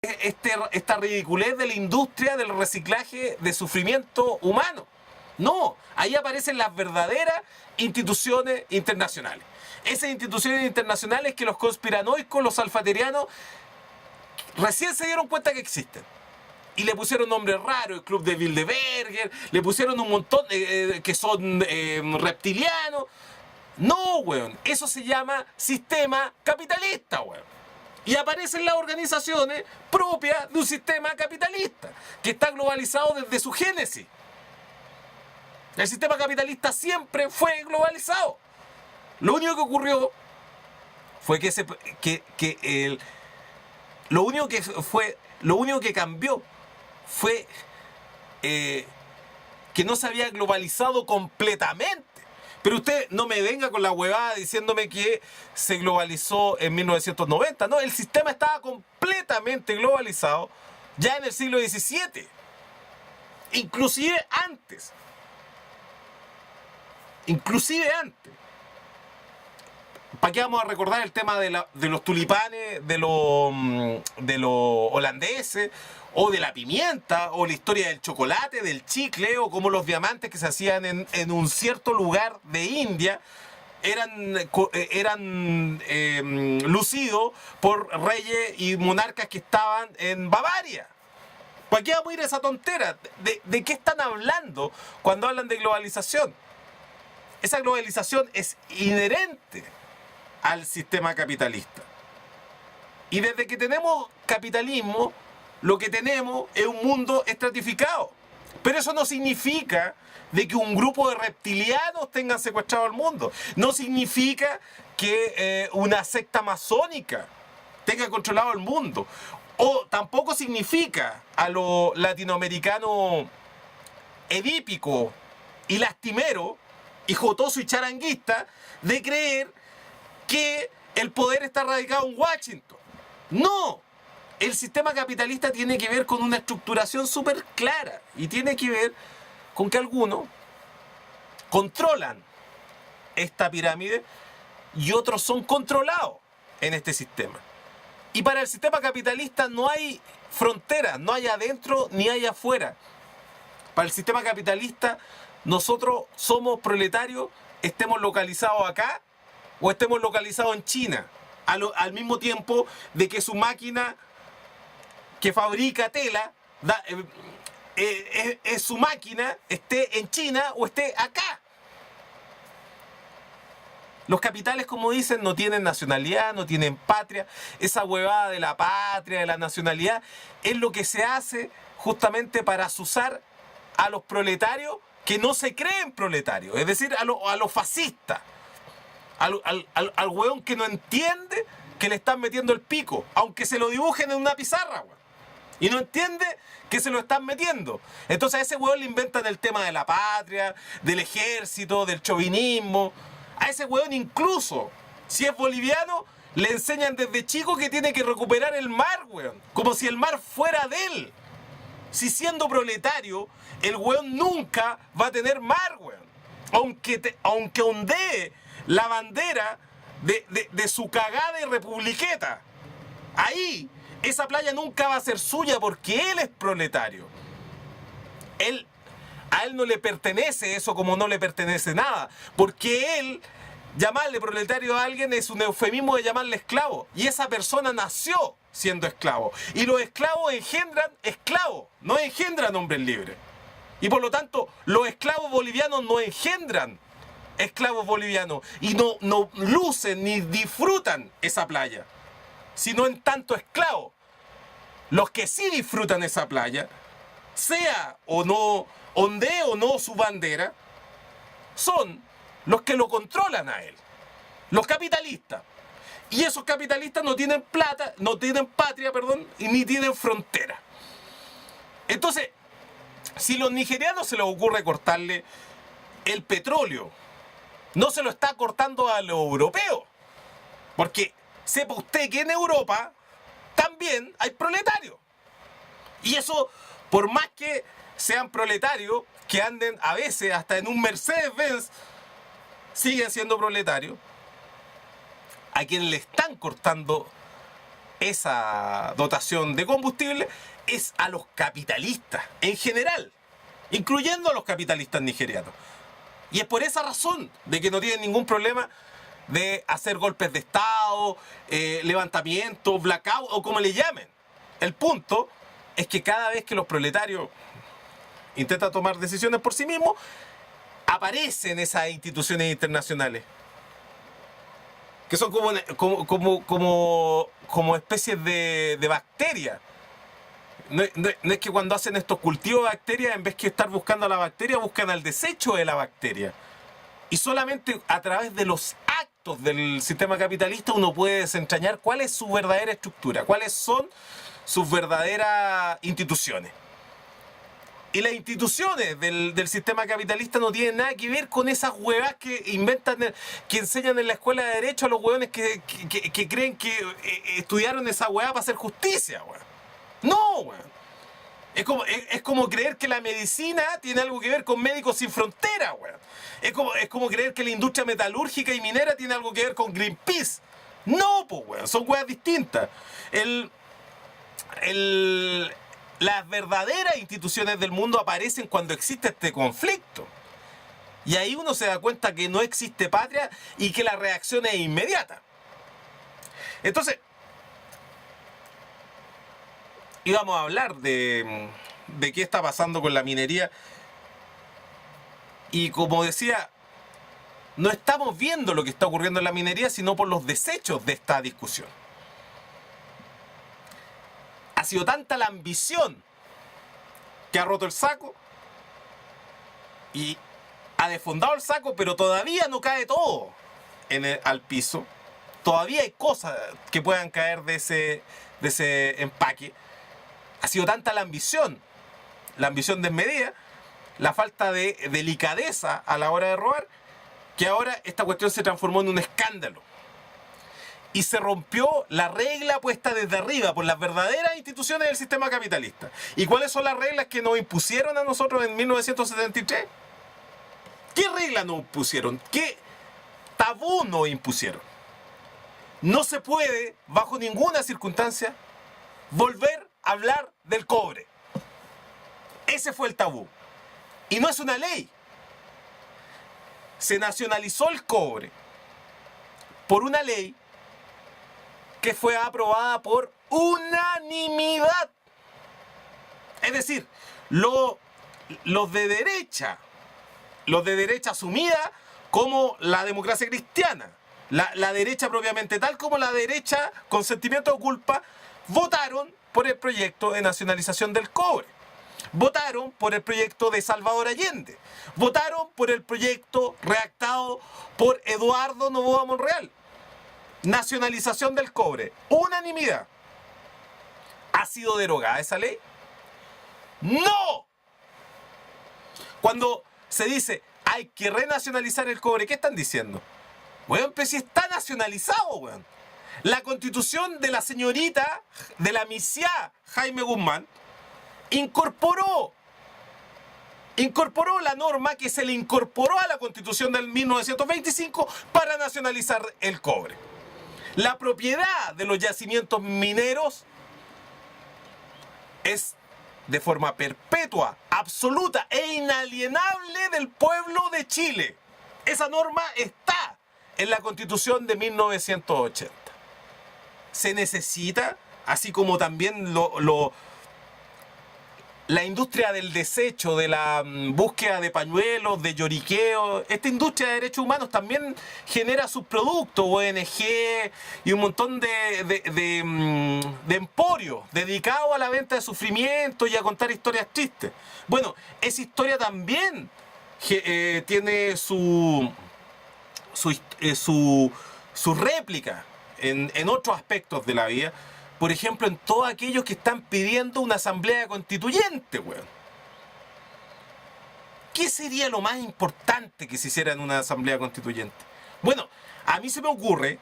esta ridiculez de la industria del reciclaje de sufrimiento humano. No, ahí aparecen las verdaderas instituciones internacionales. Esas instituciones internacionales que los conspiranoicos, los alfaterianos, recién se dieron cuenta que existen. Y le pusieron nombres raros, el Club de Bilderberger, le pusieron un montón que son reptilianos. No, weón, eso se llama sistema capitalista, weón. Y aparecen las organizaciones propias de un sistema capitalista, que está globalizado desde su génesis. El sistema capitalista siempre fue globalizado. Lo único que ocurrió fue lo único que cambió fue que no se había globalizado completamente. Pero usted no me venga con la huevada diciéndome que se globalizó en 1990. No, el sistema estaba completamente globalizado ya en el siglo XVII. Inclusive antes. ¿Para qué vamos a recordar el tema de los tulipanes, de los holandeses, o de la pimienta, o la historia del chocolate, del chicle, o como los diamantes que se hacían en un cierto lugar de India eran lucidos por reyes y monarcas que estaban en Bavaria? ¿Para qué vamos a ir a esa tontera? ¿De qué están hablando cuando hablan de globalización? Esa globalización es inherente al sistema capitalista. Y desde que tenemos capitalismo, lo que tenemos es un mundo estratificado. Pero eso no significa de que un grupo de reptilianos tengan secuestrado el mundo. No significa que una secta masónica tenga controlado el mundo. O tampoco significa a lo latinoamericano edípico y lastimero y jotoso y charanguista de creer que el poder está radicado en Washington. No, el sistema capitalista tiene que ver con una estructuración súper clara y tiene que ver con que algunos controlan esta pirámide y otros son controlados en este sistema. Y para el sistema capitalista no hay fronteras, no hay adentro ni hay afuera. Para el sistema capitalista nosotros somos proletarios, estemos localizados acá o estemos localizados en China, al mismo tiempo de que su máquina que fabrica tela, su máquina esté en China o esté acá. Los capitales, como dicen, no tienen nacionalidad, no tienen patria. Esa huevada de la patria, de la nacionalidad, es lo que se hace justamente para azuzar a los proletarios que no se creen proletarios, es decir, a los fascistas, al hueón que no entiende que le están metiendo el pico, aunque se lo dibujen en una pizarra, weón. Y no entiende que se lo están metiendo. Entonces a ese hueón le inventan el tema de la patria, del ejército, del chauvinismo. A ese hueón incluso, si es boliviano, le enseñan desde chico que tiene que recuperar el mar, weón. Como si el mar fuera de él. Si siendo proletario, el weón nunca va a tener mar, weón. Aunque ondee la bandera de su cagada y republiqueta. Ahí, esa playa nunca va a ser suya porque él es proletario. A él no le pertenece eso como no le pertenece nada. Porque él, llamarle proletario a alguien es un eufemismo de llamarle esclavo. Y esa persona nació siendo esclavo. Y los esclavos engendran esclavos, no engendran hombres libres. Y por lo tanto, los esclavos bolivianos no engendran esclavos bolivianos. Y no lucen ni disfrutan esa playa, sino en tanto esclavos. Los que sí disfrutan esa playa, sea o no, ondee o no su bandera, son los que lo controlan a él. Los capitalistas. Y esos capitalistas no tienen plata, no tienen patria, y ni tienen frontera. Entonces, si a los nigerianos se les ocurre cortarle el petróleo, no se lo está cortando a los europeos. Porque sepa usted que en Europa también hay proletarios. Y eso, por más que sean proletarios, que anden a veces hasta en un Mercedes-Benz, siguen siendo proletarios. A quienes le están cortando esa dotación de combustible es a los capitalistas en general, incluyendo a los capitalistas nigerianos. Y es por esa razón de que no tienen ningún problema de hacer golpes de Estado, levantamientos, blackout o como le llamen. El punto es que cada vez que los proletarios intentan tomar decisiones por sí mismos, aparecen esas instituciones internacionales que son como especies de bacterias. No es que cuando hacen estos cultivos de bacterias, en vez que estar buscando a la bacteria, buscan al desecho de la bacteria. Y solamente a través de los actos del sistema capitalista uno puede desentrañar cuál es su verdadera estructura, cuáles son sus verdaderas instituciones. Y las instituciones del sistema capitalista no tienen nada que ver con esas huevas que inventan, que enseñan en la escuela de Derecho a los huevones que creen que estudiaron esa hueva para hacer justicia, weón. No, weón. Es como creer que la medicina tiene algo que ver con Médicos Sin Fronteras, weón. Es como creer que la industria metalúrgica y minera tiene algo que ver con Greenpeace. No, pues, weón. Son huevas distintas. Las verdaderas instituciones del mundo aparecen cuando existe este conflicto. Y ahí uno se da cuenta que no existe patria y que la reacción es inmediata. Entonces, íbamos a hablar de qué está pasando con la minería. Y como decía, no estamos viendo lo que está ocurriendo en la minería, sino por los desechos de esta discusión. Ha sido tanta la ambición que ha roto el saco y ha desfondado el saco, pero todavía no cae todo al piso. Todavía hay cosas que puedan caer de ese empaque. Ha sido tanta la ambición desmedida, la falta de delicadeza a la hora de robar, que ahora esta cuestión se transformó en un escándalo. Y se rompió la regla puesta desde arriba por las verdaderas instituciones del sistema capitalista. ¿Y cuáles son las reglas que nos impusieron a nosotros en 1973? ¿Qué reglas nos impusieron? ¿Qué tabú nos impusieron? No se puede, bajo ninguna circunstancia, volver a hablar del cobre. Ese fue el tabú. Y no es una ley. Se nacionalizó el cobre por una ley que fue aprobada por unanimidad. Es decir, los de derecha asumida como la democracia cristiana, la derecha propiamente tal como la derecha con sentimiento de culpa, votaron por el proyecto de nacionalización del cobre. Votaron por el proyecto de Salvador Allende. Votaron por el proyecto redactado por Eduardo Noboa Monreal. Nacionalización del cobre. Unanimidad. ¿Ha sido derogada esa ley? ¡No! Cuando se dice hay que renacionalizar el cobre, ¿qué están diciendo? Weón, pero si está nacionalizado, weón. La constitución de la señorita, de la misiá Jaime Guzmán, incorporó la norma que se le incorporó a la constitución del 1925 para nacionalizar el cobre. La propiedad de los yacimientos mineros es de forma perpetua, absoluta e inalienable del pueblo de Chile. Esa norma está en la Constitución de 1980. Se necesita, así como también la industria del desecho, de la búsqueda de pañuelos, de lloriqueo, esta industria de derechos humanos también genera sus productos, ONG y un montón de emporios dedicados a la venta de sufrimiento y a contar historias tristes. Bueno, esa historia también tiene su réplica en otros aspectos de la vida. Por ejemplo, en todos aquellos que están pidiendo una asamblea constituyente, weón. ¿Qué sería lo más importante que se hiciera en una asamblea constituyente? Bueno, a mí se me ocurre,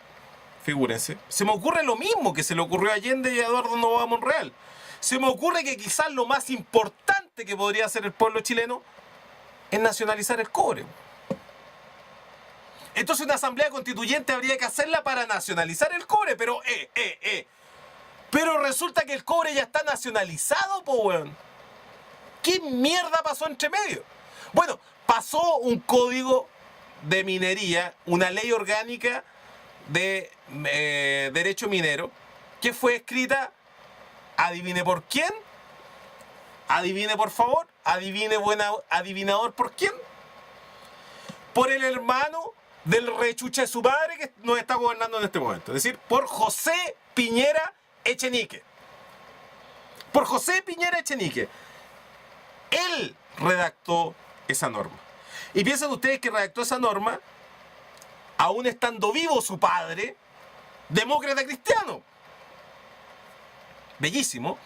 figúrense, se me ocurre lo mismo que se le ocurrió a Allende y a Eduardo Noboa Monreal. Se me ocurre que quizás lo más importante que podría hacer el pueblo chileno es nacionalizar el cobre. Entonces una asamblea constituyente habría que hacerla para nacionalizar el cobre, pero Pero resulta que el cobre ya está nacionalizado, po, weón. ¿Qué mierda pasó entre medio? Bueno, pasó un código de minería, una ley orgánica de derecho minero, que fue escrita, adivine por quién, adivine por favor, adivine buena adivinador por quién, por el hermano del rechucha de su padre que nos está gobernando en este momento, es decir, por José Piñera Echenique. Por José Piñera Echenique. Él redactó esa norma. Y piensen ustedes que redactó esa norma aún estando vivo su padre, demócrata cristiano. Bellísimo.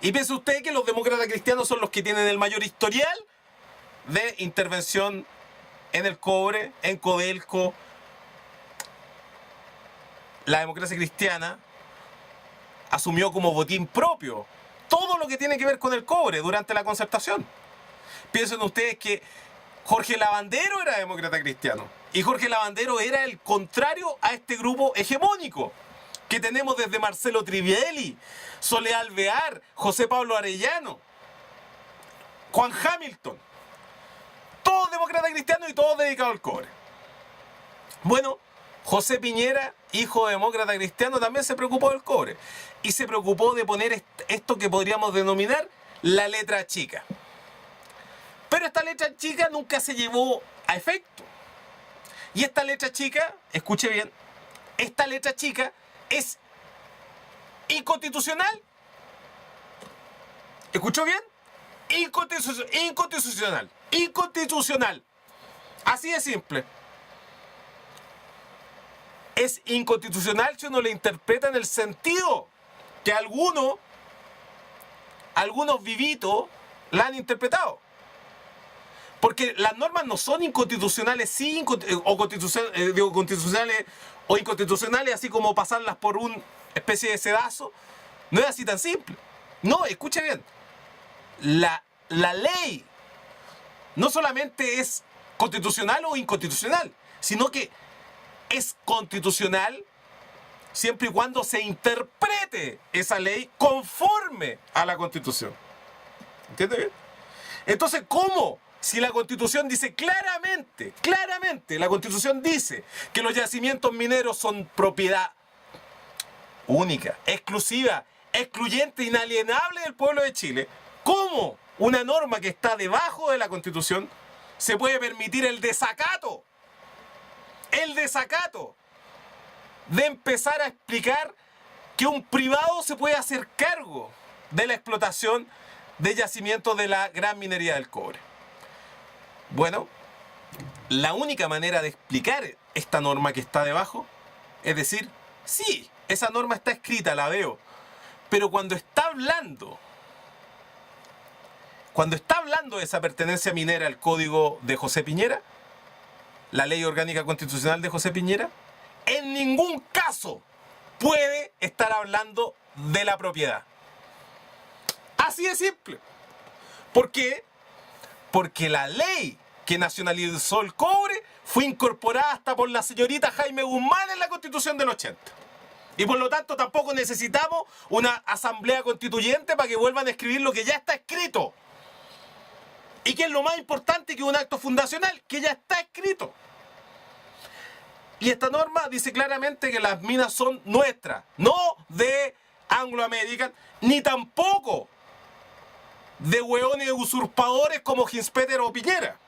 Y piensen ustedes que los demócratas cristianos son los que tienen el mayor historial de intervención en el cobre, en Codelco. La democracia cristiana asumió como botín propio todo lo que tiene que ver con el cobre durante la Concertación. Piensen ustedes que Jorge Lavandero era demócrata cristiano. Y Jorge Lavandero era el contrario a este grupo hegemónico que tenemos desde Marcelo Trivielli, Soledad Alvear, José Pablo Arellano, Juan Hamilton. Todos demócratas cristianos y todos dedicados al cobre. Bueno, José Piñera, hijo de demócrata cristiano, también se preocupó del cobre. Y se preocupó de poner esto que podríamos denominar la letra chica. Pero esta letra chica nunca se llevó a efecto. Y esta letra chica, escuche bien, esta letra chica es inconstitucional. ¿Escuchó bien? Inconstitucional. Inconstitucional. Así de simple. Es inconstitucional si uno le interpreta en el sentido que algunos vivitos la han interpretado. Porque las normas no son inconstitucionales, sí, constitucionales o inconstitucionales, así como pasarlas por una especie de sedazo. No es así tan simple. No, escuche bien. La ley no solamente es constitucional o inconstitucional, sino que es constitucional siempre y cuando se interprete esa ley conforme a la Constitución. ¿Entiende bien? Entonces, ¿cómo? Si la Constitución dice claramente, la Constitución dice que los yacimientos mineros son propiedad única, exclusiva, excluyente, inalienable del pueblo de Chile, ¿cómo una norma que está debajo de la Constitución se puede permitir el desacato de empezar a explicar que un privado se puede hacer cargo de la explotación de yacimientos de la gran minería del cobre? Bueno, la única manera de explicar esta norma que está debajo es decir, sí, esa norma está escrita, la veo, pero cuando está hablando de esa pertenencia minera al código de José Piñera, la ley orgánica constitucional de José Piñera, en ningún caso puede estar hablando de la propiedad. Así de simple. ¿Por qué? Porque la ley que nacionalizó el cobre fue incorporada hasta por la señorita Jaime Guzmán en la Constitución del 80. Y por lo tanto tampoco necesitamos una asamblea constituyente para que vuelvan a escribir lo que ya está escrito. Y que es lo más importante que un acto fundacional, que ya está escrito. Y esta norma dice claramente que las minas son nuestras, no de Anglo American, ni tampoco de hueones usurpadores como Ginspeter o Piñera.